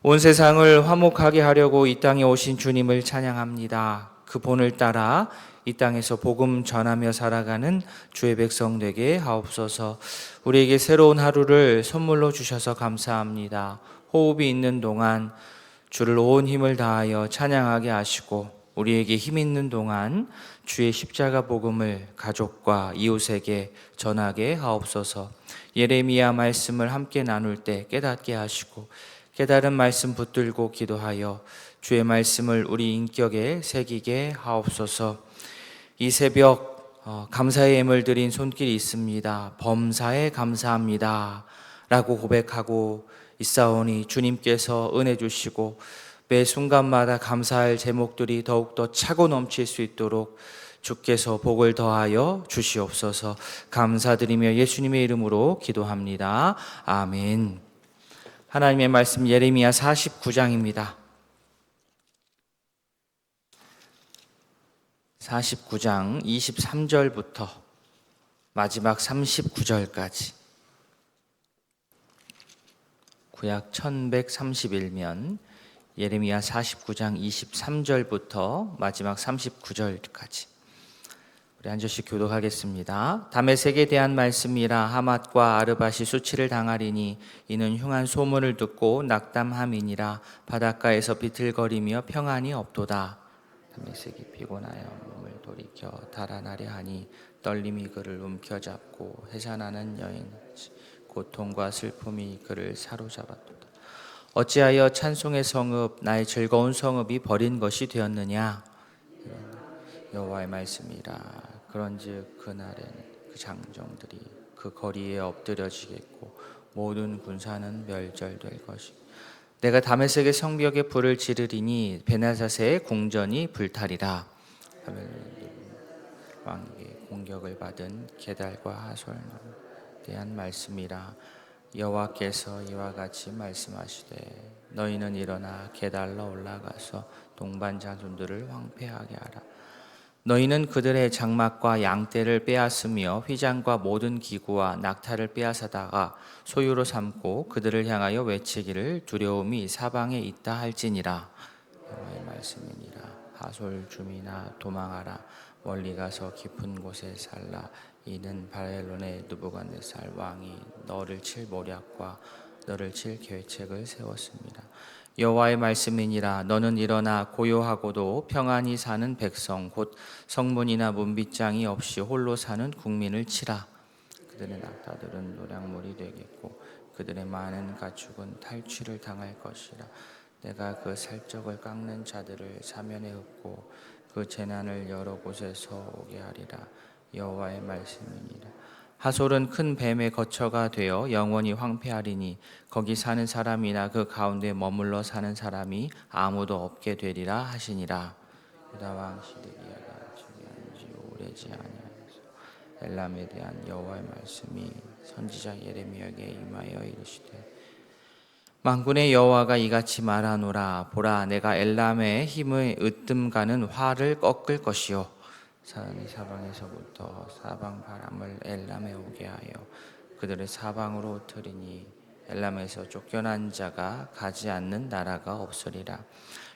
온 세상을 화목하게 하려고 이 땅에 오신 주님을 찬양합니다. 그 본을 따라 이 땅에서 복음 전하며 살아가는 주의 백성 되게 하옵소서. 우리에게 새로운 하루를 선물로 주셔서 감사합니다. 호흡이 있는 동안 주를 온 힘을 다하여 찬양하게 하시고, 우리에게 힘 있는 동안 주의 십자가 복음을 가족과 이웃에게 전하게 하옵소서. 예레미야 말씀을 함께 나눌 때 깨닫게 하시고, 깨달은 말씀 붙들고 기도하여 주의 말씀을 우리 인격에 새기게 하옵소서. 이 새벽 감사의 예물 드린 손길이 있습니다. 범사에 감사합니다 라고 고백하고 있사오니 주님께서 은혜 주시고 매 순간마다 감사할 제목들이 더욱더 차고 넘칠 수 있도록 주께서 복을 더하여 주시옵소서. 감사드리며 예수님의 이름으로 기도합니다. 아멘. 하나님의 말씀 예레미야 49장입니다. 49장 23절부터 마지막 39절까지 구약 1131면 예레미야 49장 23절부터 마지막 39절까지 우리 한 절씩 교독하겠습니다. 다메섹에 대한 말씀이라. 하맛과 아르밧이 수치를 당하리니 이는 흉한 소문을 듣고 낙담함이니라. 바닷가에서 비틀거리며 평안이 없도다. 다메섹이 피곤하여 몸을 돌이켜 달아나려 하니 떨림이 그를 움켜잡고 해산하는 여인같이 고통과 슬픔이 그를 사로잡았도다. 어찌하여 찬송의 성읍, 나의 즐거운 성읍이 버린 것이 되었느냐. 여호와의 말씀이라. 그런즉 그날에는 그 장정들이 그 거리에 엎드려지겠고 모든 군사는 멸절될 것이고, 내가 다메섹의 성벽에 불을 지르리니 베나사세의 궁전이 불타리라. 왕에게 공격을 받은 게달과 하솔에 대한 말씀이라. 여호와께서 이와 같이 말씀하시되 너희는 일어나 게달로 올라가서 동반 자손들을 황폐하게 하라. 너희는 그들의 장막과 양떼를 빼앗으며 휘장과 모든 기구와 낙타를 빼앗아다가 소유로 삼고 그들을 향하여 외치기를 두려움이 사방에 있다 할지니라. 여호와의 말씀이니라. 하솔 주민아 도망하라. 멀리 가서 깊은 곳에 살라. 이는 바벨론의 느부갓네살 왕이 너를 칠 모략과 너를 칠 계책을 세웠습니다. 여호와의 말씀이니라. 너는 일어나 고요하고도 평안히 사는 백성 곧 성문이나 문빗장이 없이 홀로 사는 국민을 치라. 그들의 낙타들은 노략물이 되겠고 그들의 많은 가축은 탈취를 당할 것이라. 내가 그 살적을 깎는 자들을 사면에 흩고 그 재난을 여러 곳에서 오게 하리라. 여호와의 말씀이니라. 하솔은 큰 뱀의 거처가 되어 영원히 황폐하리니 거기 사는 사람이나 그 가운데 머물러 사는 사람이 아무도 없게 되리라 하시니라. 유다 왕 시드기야가 즉위한 지 오래지 아니하여서 엘람에 대한 여호와의 말씀이 선지자 예레미야에게 임하여 이르시되, 만군의 여호와가 이같이 말하노라. 보라, 내가 엘람의 힘의 으뜸가는 활을 꺾을 것이요 산이 사방에서부터 사방 바람을 엘람에 오게 하여 그들의 사방으로 틀으니 엘람에서 쫓겨난 자가 가지 않는 나라가 없으리라.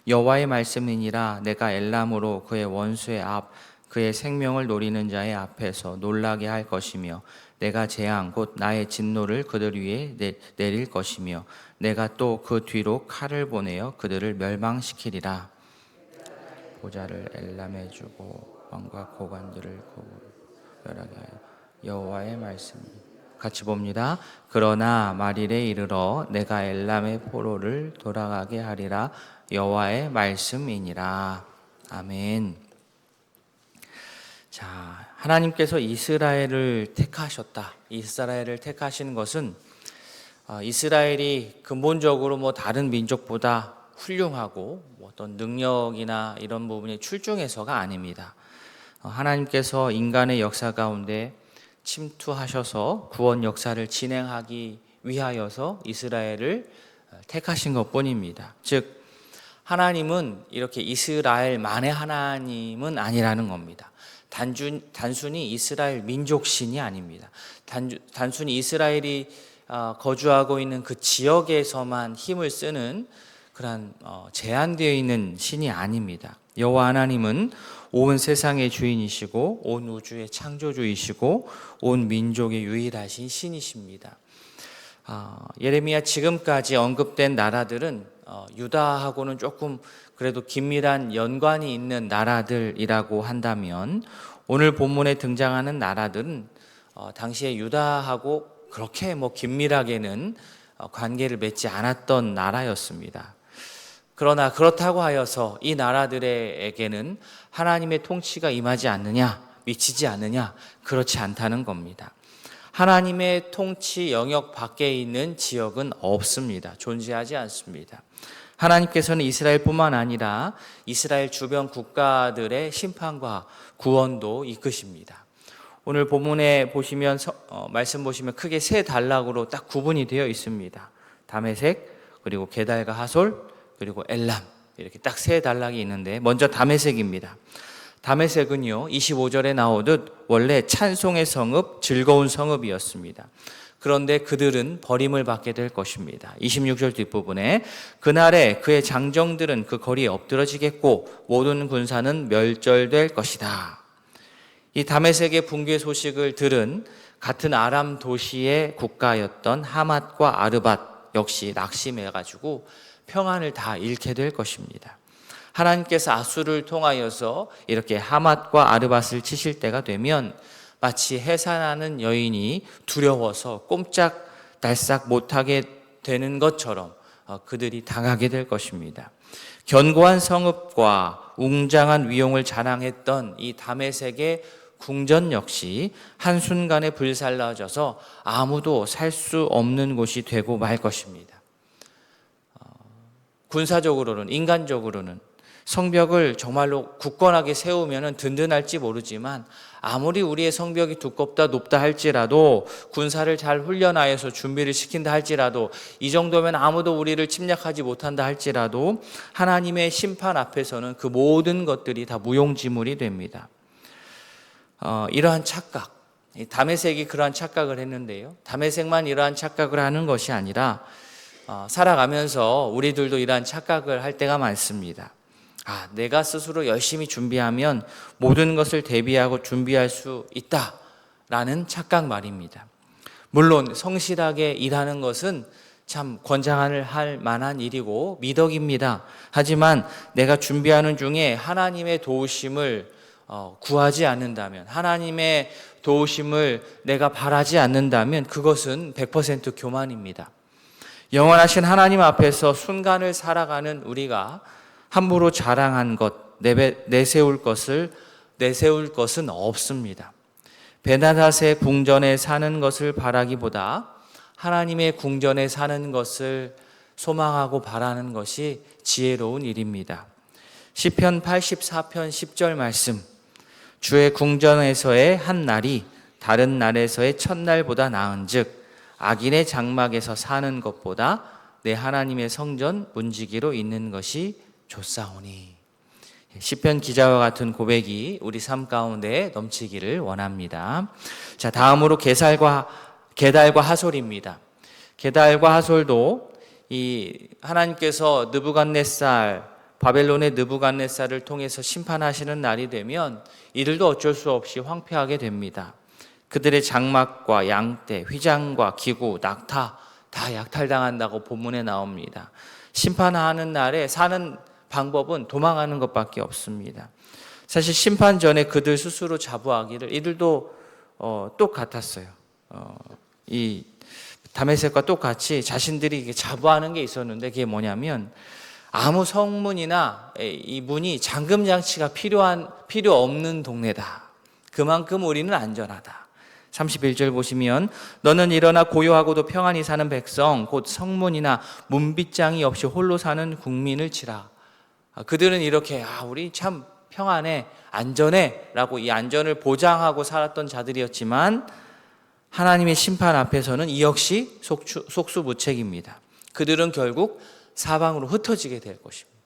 여호와의 말씀이니라. 내가 엘람으로 그의 원수의 앞 그의 생명을 노리는 자의 앞에서 놀라게 할 것이며 내가 재앙 곧 나의 진노를 그들 위에 내릴 것이며 내가 또 그 뒤로 칼을 보내어 그들을 멸망시키리라. 보좌를 엘람에 주고 왕과 고관들을 구별하게 하여 여호와의 말씀. 같이 봅니다. 그러나 말일에 이르러 내가 엘람의 포로를 돌아가게 하리라. 여호와의 말씀이니라. 아멘. 자, 하나님께서 이스라엘을 택하셨다. 이스라엘을 택하시는 것은 이스라엘이 근본적으로 다른 민족보다 훌륭하고 어떤 능력이나 이런 부분이 출중해서가 아닙니다. 하나님께서 인간의 역사 가운데 침투하셔서 구원 역사를 진행하기 위하여서 이스라엘을 택하신 것뿐입니다. 즉 하나님은 이렇게 이스라엘만의 하나님은 아니라는 겁니다. 단순히 이스라엘 민족신이 아닙니다. 단순히 이스라엘이 거주하고 있는 그 지역에서만 힘을 쓰는 그러한 제한되어 있는 신이 아닙니다. 여호와 하나님은 온 세상의 주인이시고 온 우주의 창조주이시고 온 민족의 유일하신 신이십니다. 예레미야 지금까지 언급된 나라들은 유다하고는 조금 그래도 긴밀한 연관이 있는 나라들이라고 한다면, 오늘 본문에 등장하는 나라들은 당시에 유다하고 그렇게 긴밀하게는 관계를 맺지 않았던 나라였습니다. 그러나 그렇다고 하여서 이 나라들에게는 하나님의 통치가 임하지 않느냐, 미치지 않느냐, 그렇지 않다는 겁니다. 하나님의 통치 영역 밖에 있는 지역은 없습니다. 존재하지 않습니다. 하나님께서는 이스라엘뿐만 아니라 이스라엘 주변 국가들의 심판과 구원도 이끄십니다. 오늘 본문에 보시면 말씀 보시면 크게 세 단락으로 딱 구분이 되어 있습니다. 다메섹, 그리고 게달과 하솔, 그리고 엘람, 이렇게 딱 세 단락이 있는데, 먼저 다메섹입니다. 다메섹은요 25절에 나오듯 원래 찬송의 성읍, 즐거운 성읍이었습니다. 그런데 그들은 버림을 받게 될 것입니다. 26절 뒷부분에 그날에 그의 장정들은 그 거리에 엎드러지겠고 모든 군사는 멸절될 것이다. 이 다메섹의 붕괴 소식을 들은 같은 아람 도시의 국가였던 하맛과 아르밧 역시 낙심해가지고 평안을 다 잃게 될 것입니다. 하나님께서 아수를 통하여서 이렇게 하맛과 아르밧을 치실 때가 되면 마치 해산하는 여인이 두려워서 꼼짝달싹 못하게 되는 것처럼 그들이 당하게 될 것입니다. 견고한 성읍과 웅장한 위용을 자랑했던 이 다메섹의 궁전 역시 한순간에 불살라져서 아무도 살 수 없는 곳이 되고 말 것입니다. 군사적으로는, 인간적으로는 성벽을 정말로 굳건하게 세우면 든든할지 모르지만, 아무리 우리의 성벽이 두껍다 높다 할지라도, 군사를 잘 훈련하여서 준비를 시킨다 할지라도, 이 정도면 아무도 우리를 침략하지 못한다 할지라도 하나님의 심판 앞에서는 그 모든 것들이 다 무용지물이 됩니다. 이러한 착각, 다메섹이 그러한 착각을 했는데요, 다메섹만 이러한 착각을 하는 것이 아니라 살아가면서 우리들도 이러한 착각을 할 때가 많습니다. 내가 스스로 열심히 준비하면 모든 것을 대비하고 준비할 수 있다라는 착각 말입니다. 물론 성실하게 일하는 것은 참 권장할 만한 일이고 미덕입니다. 하지만 내가 준비하는 중에 하나님의 도우심을 구하지 않는다면, 하나님의 도우심을 내가 바라지 않는다면 그것은 100% 교만입니다. 영원하신 하나님 앞에서 순간을 살아가는 우리가 함부로 자랑한 것, 내세울 것은 없습니다. 베나닷의 궁전에 사는 것을 바라기보다 하나님의 궁전에 사는 것을 소망하고 바라는 것이 지혜로운 일입니다. 시편 84편 10절 말씀, 주의 궁전에서의 한 날이 다른 날에서의 첫날보다 나은즉 악인의 장막에서 사는 것보다 내 하나님의 성전 문지기로 있는 것이 좋사오니. 시편 기자와 같은 고백이 우리 삶 가운데 넘치기를 원합니다. 자, 다음으로 게달과 하솔입니다. 게달과 하솔도 이 하나님께서 바벨론의 느부갓네살을 통해서 심판하시는 날이 되면 이들도 어쩔 수 없이 황폐하게 됩니다. 그들의 장막과 양떼, 휘장과 기구, 낙타 다 약탈당한다고 본문에 나옵니다. 심판하는 날에 사는 방법은 도망하는 것밖에 없습니다. 사실 심판 전에 그들 스스로 자부하기를, 이들도 똑같았어요. 이 다메섹과 똑같이 자신들이 자부하는 게 있었는데, 그게 뭐냐면 아무 성문이나 이 문이 잠금 장치가 필요 없는 동네다. 그만큼 우리는 안전하다. 31절 보시면 너는 일어나 고요하고도 평안히 사는 백성 곧 성문이나 문빗장이 없이 홀로 사는 국민을 치라. 그들은 이렇게 우리 참 평안해, 안전해 라고 이 안전을 보장하고 살았던 자들이었지만 하나님의 심판 앞에서는 이 역시 속수무책입니다. 그들은 결국 사방으로 흩어지게 될 것입니다.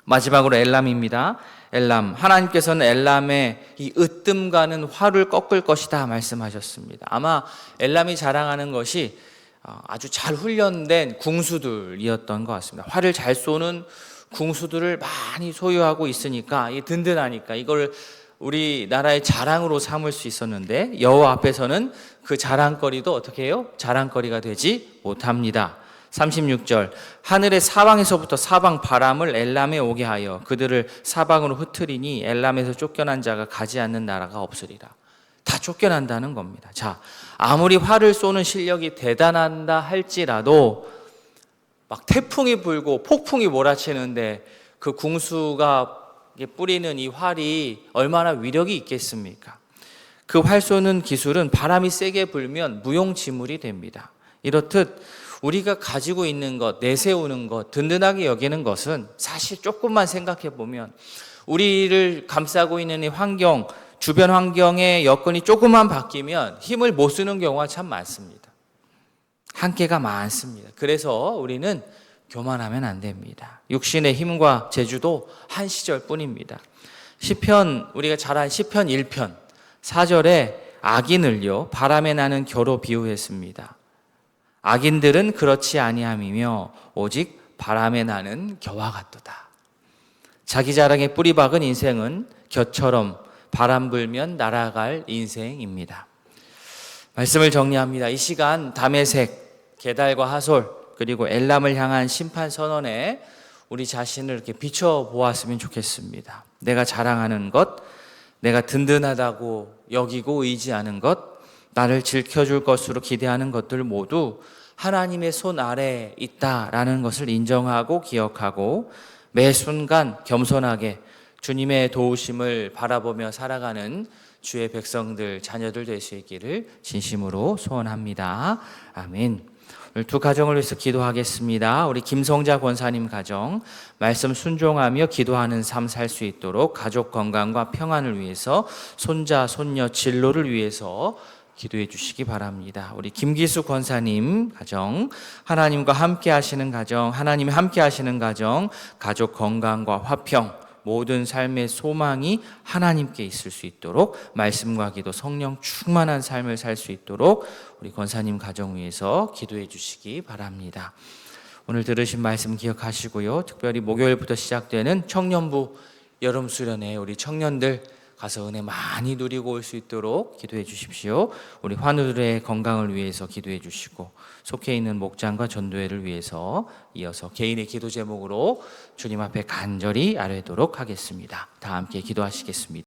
마지막으로 엘람입니다. 엘람, 하나님께서는 엘람의 이 으뜸가는 활을 꺾을 것이다 말씀하셨습니다. 아마 엘람이 자랑하는 것이 아주 잘 훈련된 궁수들이었던 것 같습니다. 활을 잘 쏘는 궁수들을 많이 소유하고 있으니까 이 든든하니까 이걸 우리나라의 자랑으로 삼을 수 있었는데 여호와 앞에서는 그 자랑거리도 어떻게 해요? 자랑거리가 되지 못합니다. 36절 하늘의 사방에서부터 사방 바람을 엘람에 오게 하여 그들을 사방으로 흩트리니 엘람에서 쫓겨난 자가 가지 않는 나라가 없으리라. 다 쫓겨난다는 겁니다. 자, 아무리 활을 쏘는 실력이 대단하다 할지라도 막 태풍이 불고 폭풍이 몰아치는데 그 궁수가 뿌리는 이 활이 얼마나 위력이 있겠습니까? 그 활 쏘는 기술은 바람이 세게 불면 무용지물이 됩니다. 이렇듯 우리가 가지고 있는 것, 내세우는 것, 든든하게 여기는 것은 사실 조금만 생각해 보면 우리를 감싸고 있는 이 환경, 주변 환경의 여건이 조금만 바뀌면 힘을 못 쓰는 경우가 참 많습니다. 한계가 많습니다. 그래서 우리는 교만하면 안 됩니다. 육신의 힘과 재주도 한 시절뿐입니다. 시편, 우리가 잘 아는 시편 1편 4절에 악인을요 바람에 나는 겨로 비유했습니다. 악인들은 그렇지 아니함이며 오직 바람에 나는 겨와 같도다. 자기 자랑에 뿌리 박은 인생은 겨처럼 바람 불면 날아갈 인생입니다. 말씀을 정리합니다. 이 시간 다메섹, 게달과 하솔 그리고 엘람을 향한 심판 선언에 우리 자신을 이렇게 비춰보았으면 좋겠습니다. 내가 자랑하는 것, 내가 든든하다고 여기고 의지하는 것, 나를 지켜줄 것으로 기대하는 것들 모두 하나님의 손 아래에 있다라는 것을 인정하고 기억하고 매 순간 겸손하게 주님의 도우심을 바라보며 살아가는 주의 백성들, 자녀들 될 수 있기를 진심으로 소원합니다. 아멘. 오늘 두 가정을 위해서 기도하겠습니다. 우리 김성자 권사님 가정, 말씀 순종하며 기도하는 삶 살 수 있도록 가족 건강과 평안을 위해서 손자, 손녀 진로를 위해서 기도해 주시기 바랍니다. 우리 김기수 권사님 가정, 하나님과 함께 하시는 가정, 하나님이 함께 하시는 가정, 가족 건강과 화평, 모든 삶의 소망이 하나님께 있을 수 있도록 말씀과 기도, 성령 충만한 삶을 살 수 있도록 우리 권사님 가정 위해서 기도해 주시기 바랍니다. 오늘 들으신 말씀 기억하시고요. 특별히 목요일부터 시작되는 청년부 여름 수련회 우리 청년들 가서 은혜 많이 누리고 올 수 있도록 기도해 주십시오. 우리 환우들의 건강을 위해서 기도해 주시고 속해 있는 목장과 전도회를 위해서 이어서 개인의 기도 제목으로 주님 앞에 간절히 아뢰도록 하겠습니다. 다 함께 기도하시겠습니다.